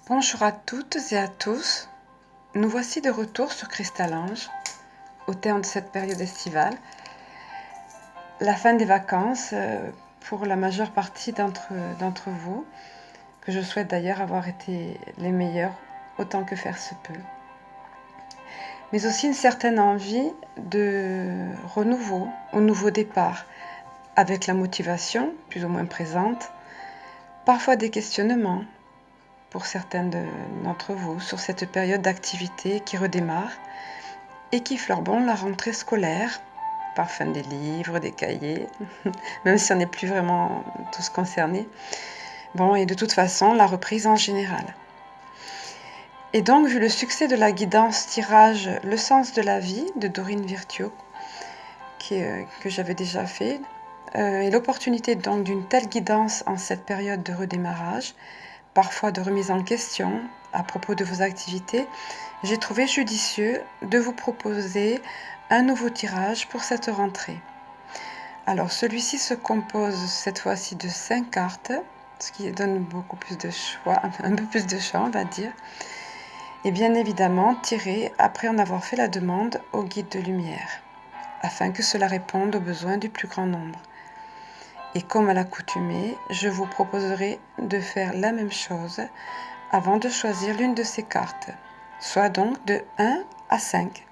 Bonjour à toutes et à tous. Nous voici de retour sur Cristal-Ange, au terme de cette période estivale. La fin des vacances pour la majeure partie d'entre vous, que je souhaite d'ailleurs avoir été les meilleurs autant que faire se peut. Mais aussi une certaine envie de renouveau, au nouveau départ, avec la motivation plus ou moins présente, parfois des questionnements pour certaines d'entre vous sur cette période d'activité qui redémarre et qui fleure bon la rentrée scolaire, par fin des livres, des cahiers, même si on n'est plus vraiment tous concernés. Bon, et de toute façon, la reprise en général. Et donc, vu le succès de la guidance tirage Le sens de la vie de Dorine Virtue, que j'avais déjà fait, et l'opportunité donc d'une telle guidance en cette période de redémarrage, parfois de remise en question à propos de vos activités, j'ai trouvé judicieux de vous proposer un nouveau tirage pour cette rentrée. Alors celui-ci se compose cette fois-ci de 5 cartes, ce qui donne beaucoup plus de choix, un peu plus de choix on va dire, et bien évidemment tiré après en avoir fait la demande au guide de lumière, afin que cela réponde aux besoins du plus grand nombre. Et comme à l'accoutumée, je vous proposerai de faire la même chose avant de choisir l'une de ces cartes, soit donc de 1 à 5.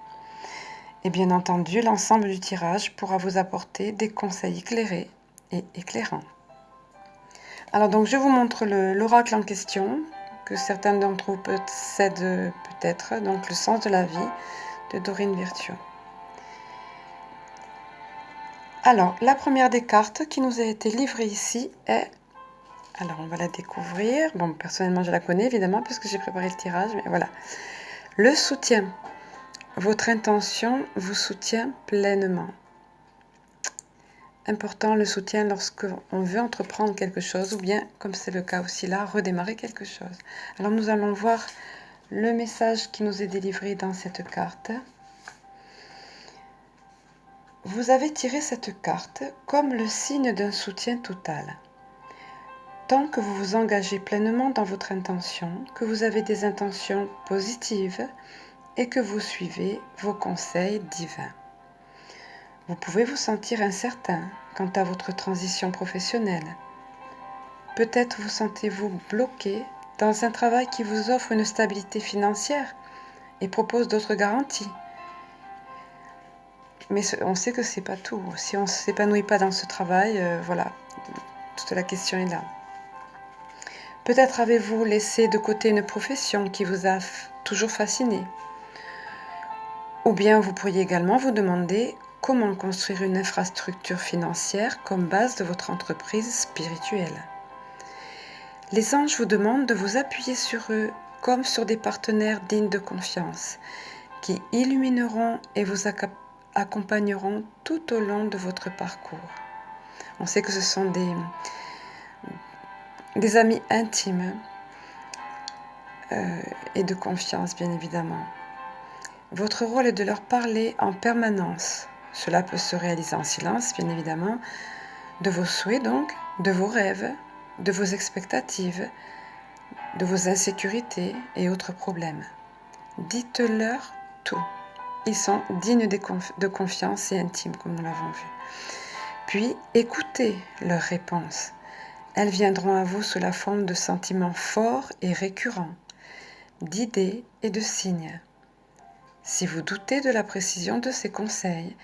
Et bien entendu, l'ensemble du tirage pourra vous apporter des conseils éclairés et éclairants. Alors donc je vous montre l'oracle en question, que certains d'entre vous possèdent peut-être, donc Le sens de la vie de Dorine Virtue. Alors, la première des cartes qui nous a été livrée ici est... Alors, on va la découvrir. Bon, personnellement, je la connais, évidemment, puisque j'ai préparé le tirage, mais voilà. Le soutien. Votre intention vous soutient pleinement. Important, le soutien lorsque on veut entreprendre quelque chose, ou bien, comme c'est le cas aussi là, redémarrer quelque chose. Alors, nous allons voir le message qui nous est délivré dans cette carte. Vous avez tiré cette carte comme le signe d'un soutien total. Tant que vous vous engagez pleinement dans votre intention, que vous avez des intentions positives et que vous suivez vos conseils divins. Vous pouvez vous sentir incertain quant à votre transition professionnelle. Peut-être vous sentez-vous bloqué dans un travail qui vous offre une stabilité financière et propose d'autres garanties. Mais on sait que c'est pas tout. Si on ne s'épanouit pas dans ce travail, voilà, toute la question est là. Peut-être avez-vous laissé de côté une profession qui vous a toujours fasciné. Ou bien vous pourriez également vous demander comment construire une infrastructure financière comme base de votre entreprise spirituelle. Les anges vous demandent de vous appuyer sur eux comme sur des partenaires dignes de confiance qui illumineront et vous accompagneront tout au long de votre parcours. On sait que ce sont des amis intimes et de confiance, bien évidemment. Votre rôle est de leur parler en permanence. Cela peut se réaliser en silence, bien évidemment, de vos souhaits donc, de vos rêves, de vos expectatives, de vos insécurités et autres problèmes. Dites-leur tout. Ils sont dignes de confiance et intimes, comme nous l'avons vu. Puis, écoutez leurs réponses. Elles viendront à vous sous la forme de sentiments forts et récurrents, d'idées et de signes. Si vous doutez de la précision de ces conseils,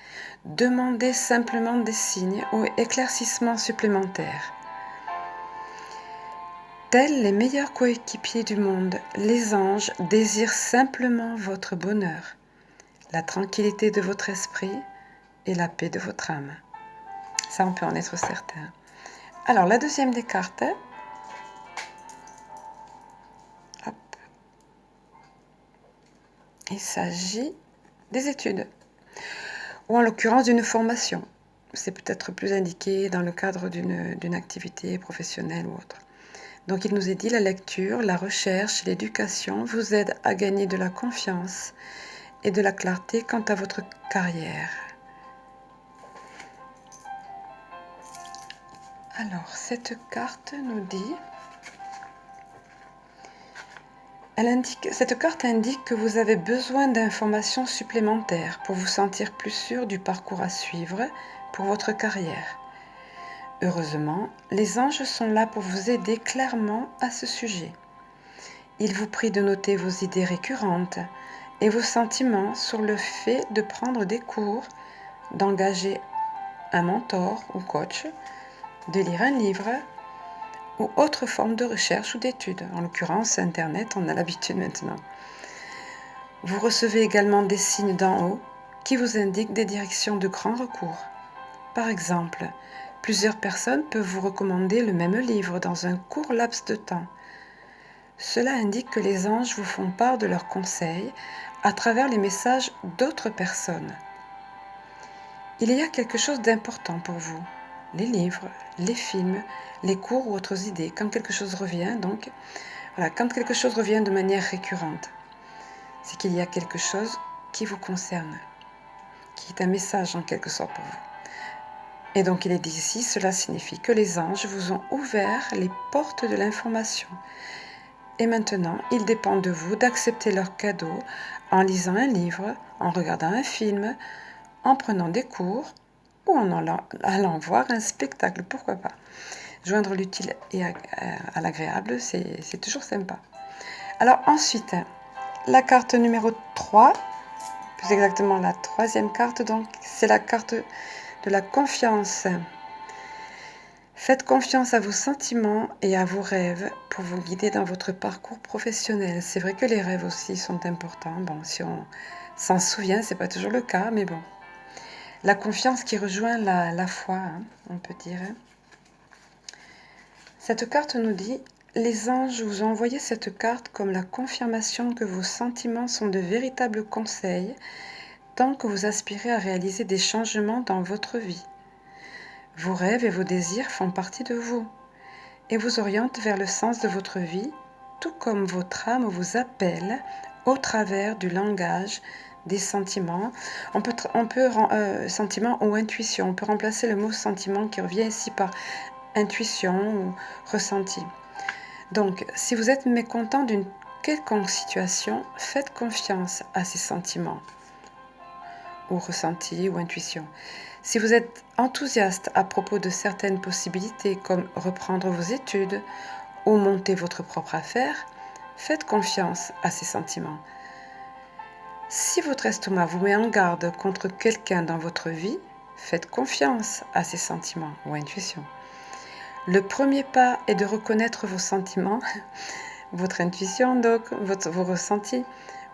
demandez simplement des signes ou éclaircissements supplémentaires. Tels les meilleurs coéquipiers du monde, les anges désirent simplement votre bonheur, la tranquillité de votre esprit et la paix de votre âme. Ça, on peut en être certain. Alors, la deuxième des cartes. Hop. Il s'agit des études, ou en l'occurrence d'une formation. C'est peut-être plus indiqué dans le cadre d'une activité professionnelle ou autre. Donc il nous est dit, la lecture, la recherche, l'éducation vous aident à gagner de la confiance et de la clarté quant à votre carrière. Alors, cette carte nous dit Cette carte indique que vous avez besoin d'informations supplémentaires pour vous sentir plus sûr du parcours à suivre pour votre carrière. Heureusement, les anges sont là pour vous aider clairement à ce sujet. Ils vous prient de noter vos idées récurrentes et vos sentiments sur le fait de prendre des cours, d'engager un mentor ou coach, de lire un livre ou autre forme de recherche ou d'étude. En l'occurrence, Internet, on a l'habitude maintenant. Vous recevez également des signes d'en haut qui vous indiquent des directions de grand recours. Par exemple, plusieurs personnes peuvent vous recommander le même livre dans un court laps de temps. Cela indique que les anges vous font part de leurs conseils à travers les messages d'autres personnes. Il y a quelque chose d'important pour vous. Les livres, les films, les cours ou autres idées. Quand quelque chose revient, quand quelque chose revient de manière récurrente, c'est qu'il y a quelque chose qui vous concerne, qui est un message en quelque sorte pour vous. Et donc il est dit ici, cela signifie que les anges vous ont ouvert les portes de l'information. Et maintenant, il dépend de vous d'accepter leur cadeau en lisant un livre, en regardant un film, en prenant des cours ou en allant voir un spectacle, pourquoi pas. Joindre l'utile et à l'agréable, c'est toujours sympa. Alors ensuite, la carte numéro 3, plus exactement la troisième carte, donc c'est la carte de la confiance. Faites confiance à vos sentiments et à vos rêves pour vous guider dans votre parcours professionnel. C'est vrai que les rêves aussi sont importants. Bon, si on s'en souvient, c'est pas toujours le cas, mais bon. La confiance qui rejoint la foi, on peut dire. Cette carte nous dit « Les anges vous ont envoyé cette carte comme la confirmation que vos sentiments sont de véritables conseils tant que vous aspirez à réaliser des changements dans votre vie. Vos rêves et vos désirs font partie de vous et vous orientent vers le sens de votre vie, tout comme votre âme vous appelle au travers du langage, des sentiments. Sentiment ou intuition. On peut remplacer le mot sentiment qui revient ici par intuition ou ressenti. Donc, si vous êtes mécontent d'une quelconque situation, faites confiance à ces sentiments ou ressenti ou intuition. Si vous êtes enthousiaste à propos de certaines possibilités comme reprendre vos études ou monter votre propre affaire, faites confiance à ces sentiments. Si votre estomac vous met en garde contre quelqu'un dans votre vie, faites confiance à ces sentiments ou intuitions. Le premier pas est de reconnaître vos sentiments, votre intuition donc, vos ressentis.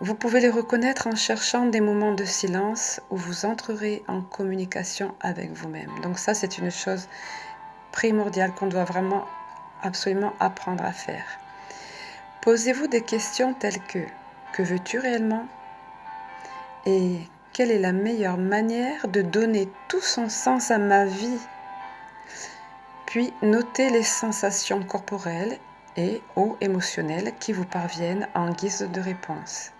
Vous pouvez les reconnaître en cherchant des moments de silence où vous entrerez en communication avec vous-même. Donc ça, c'est une chose primordiale qu'on doit vraiment absolument apprendre à faire. Posez-vous des questions telles que veux-tu réellement? Et quelle est la meilleure manière de donner tout son sens à ma vie? Puis notez les sensations corporelles et ou émotionnelles qui vous parviennent en guise de réponse.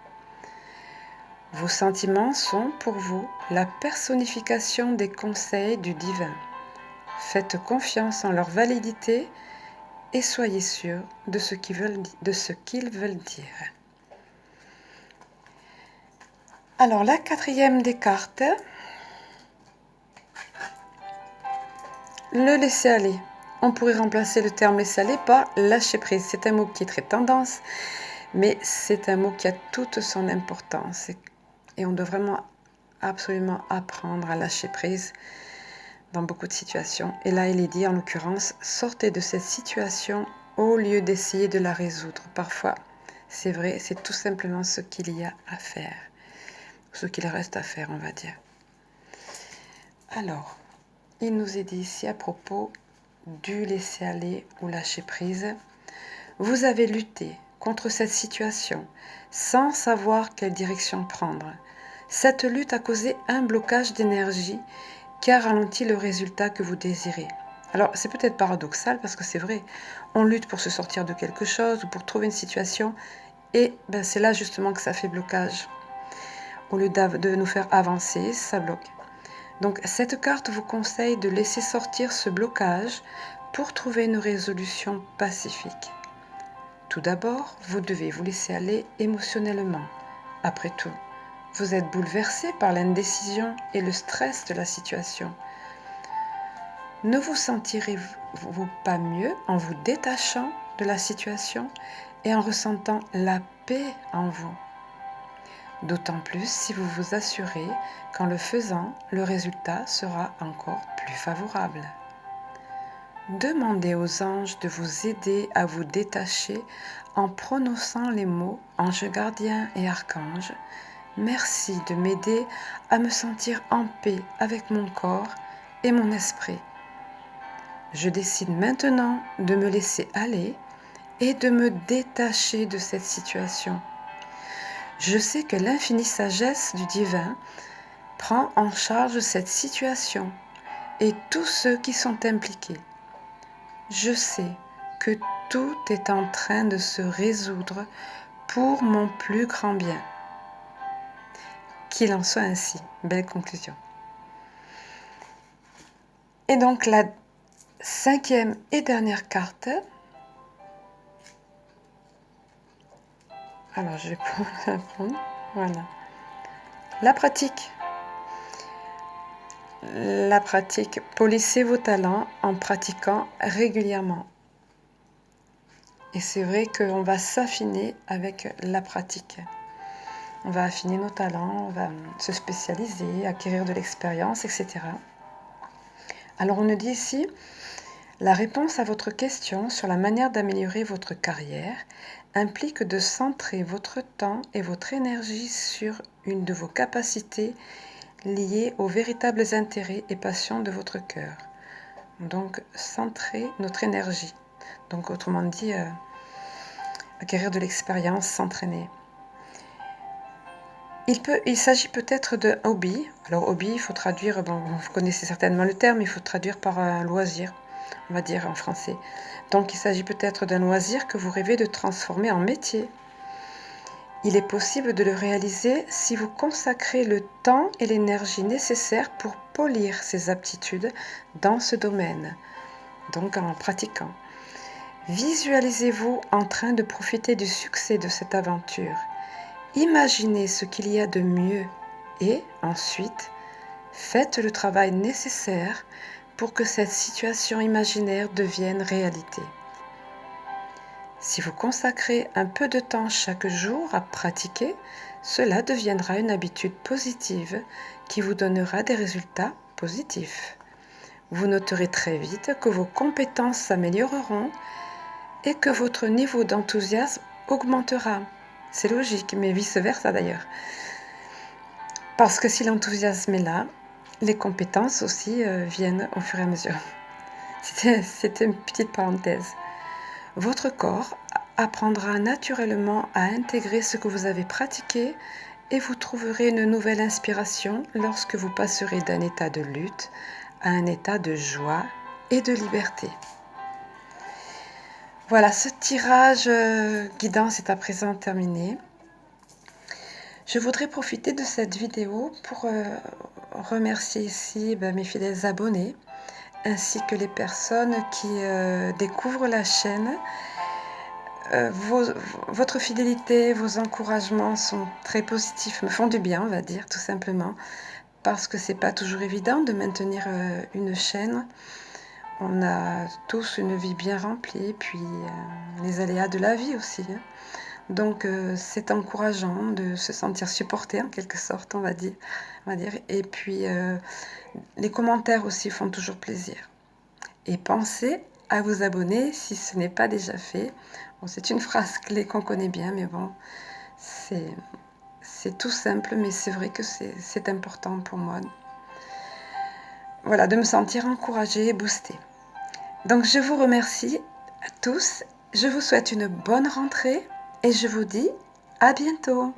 Vos sentiments sont pour vous la personnification des conseils du divin. Faites confiance en leur validité et soyez sûr de ce qu'ils veulent dire. Alors la quatrième des cartes, le laisser aller. On pourrait remplacer le terme laisser aller par lâcher prise. C'est un mot qui est très tendance, mais c'est un mot qui a toute son importance. Et on doit vraiment absolument apprendre à lâcher prise dans beaucoup de situations. Et là, il est dit en l'occurrence, sortez de cette situation au lieu d'essayer de la résoudre. Parfois, c'est vrai, c'est tout simplement ce qu'il y a à faire. Ce qu'il reste à faire, on va dire. Alors, il nous est dit ici à propos du laisser aller ou lâcher prise. Vous avez lutté contre cette situation sans savoir quelle direction prendre. Cette lutte a causé un blocage d'énergie qui a ralenti le résultat que vous désirez. Alors, c'est peut-être paradoxal parce que c'est vrai, on lutte pour se sortir de quelque chose ou pour trouver une situation et c'est là justement que ça fait blocage. Au lieu de nous faire avancer, ça bloque. Donc, cette carte vous conseille de laisser sortir ce blocage pour trouver une résolution pacifique. Tout d'abord, vous devez vous laisser aller émotionnellement. Après tout, vous êtes bouleversé par l'indécision et le stress de la situation. Ne vous sentirez-vous pas mieux en vous détachant de la situation et en ressentant la paix en vous? D'autant plus si vous vous assurez qu'en le faisant, le résultat sera encore plus favorable. Demandez aux anges de vous aider à vous détacher en prononçant les mots ange gardien et archange. Merci de m'aider à me sentir en paix avec mon corps et mon esprit. Je décide maintenant de me laisser aller et de me détacher de cette situation. Je sais que l'infinie sagesse du divin prend en charge cette situation et tous ceux qui sont impliqués. Je sais que tout est en train de se résoudre pour mon plus grand bien. Qu'il en soit ainsi. Belle conclusion. Et donc la 5e et dernière carte. Alors je vais la prendre. Voilà. La pratique. La pratique. Polissez vos talents en pratiquant régulièrement. Et c'est vrai qu'on va s'affiner avec la pratique. On va affiner nos talents, on va se spécialiser, acquérir de l'expérience, etc. Alors on nous dit ici, la réponse à votre question sur la manière d'améliorer votre carrière implique de centrer votre temps et votre énergie sur une de vos capacités liées aux véritables intérêts et passions de votre cœur. Donc centrer notre énergie. Donc autrement dit, acquérir de l'expérience, s'entraîner. Il s'agit peut-être de hobby. Alors hobby, il faut traduire, vous connaissez certainement le terme, il faut traduire par un loisir, on va dire en français. Donc il s'agit peut-être d'un loisir que vous rêvez de transformer en métier. Il est possible de le réaliser si vous consacrez le temps et l'énergie nécessaires pour polir ces aptitudes dans ce domaine, donc en pratiquant. Visualisez-vous en train de profiter du succès de cette aventure. Imaginez ce qu'il y a de mieux et ensuite faites le travail nécessaire pour que cette situation imaginaire devienne réalité. Si vous consacrez un peu de temps chaque jour à pratiquer, cela deviendra une habitude positive qui vous donnera des résultats positifs. Vous noterez très vite que vos compétences s'amélioreront et que votre niveau d'enthousiasme augmentera. C'est logique, mais vice-versa d'ailleurs. Parce que si l'enthousiasme est là, les compétences aussi viennent au fur et à mesure. C'était une petite parenthèse. Votre corps apprendra naturellement à intégrer ce que vous avez pratiqué et vous trouverez une nouvelle inspiration lorsque vous passerez d'un état de lutte à un état de joie et de liberté. Voilà, ce tirage guidance est à présent terminé. Je voudrais profiter de cette vidéo pour remercier ici mes fidèles abonnés, ainsi que les personnes qui découvrent la chaîne. Votre fidélité, vos encouragements sont très positifs, me font du bien, on va dire, tout simplement, parce que c'est pas toujours évident de maintenir une chaîne. On a tous une vie bien remplie, puis les aléas de la vie aussi. Donc c'est encourageant de se sentir supporté en quelque sorte, on va dire. Et puis les commentaires aussi font toujours plaisir. Et pensez à vous abonner si ce n'est pas déjà fait. Bon, c'est une phrase clé qu'on connaît bien, mais bon, c'est tout simple, mais c'est vrai que c'est important pour moi. Voilà, de me sentir encouragée et boostée. Donc je vous remercie à tous, je vous souhaite une bonne rentrée et je vous dis à bientôt.